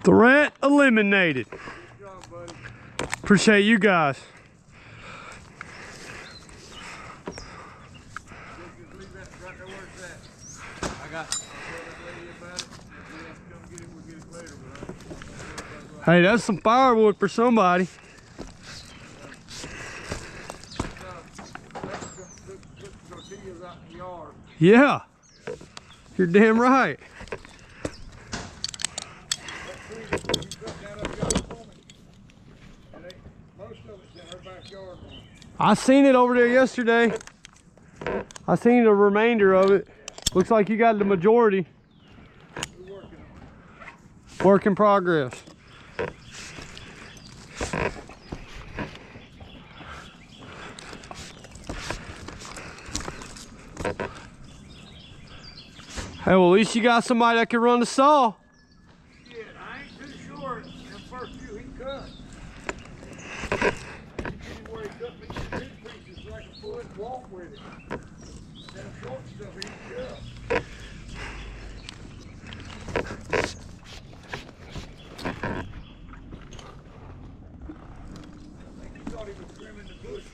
Threat eliminated. Good job, buddy. Appreciate you guys. Just leave that right there where it's at. I got it. I'll tell that lady about it. If we have to come get it, we'll get it later. But Hey, that's some firewood for somebody. put tortillas out in the yard. Yeah. You're damn right. I seen it over there yesterday. I seen the remainder of it. Looks like you got the majority. Work in progress. Hey, well, at least you got somebody that can run the saw. Shit, I ain't too sure. Them first few he cut. Anywhere he cut me some big pieces so I can pull it and walk with it. Them short stuff he cut. I think he thought he was trimming the bushes.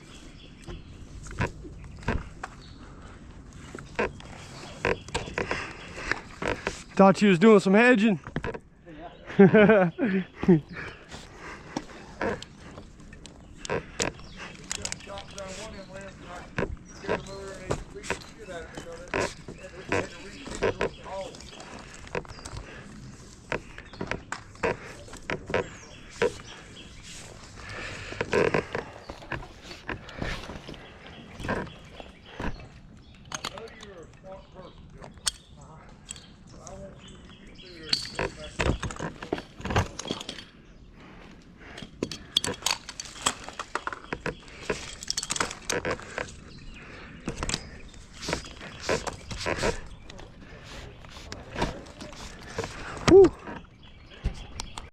Thought you was doing some hedging. Yeah. Chopped down one end last night. Killed another and they beat the shit out of it. So that had to re-season the hole. I know you're a smart person, Joe. But I want you to get through there and go back to the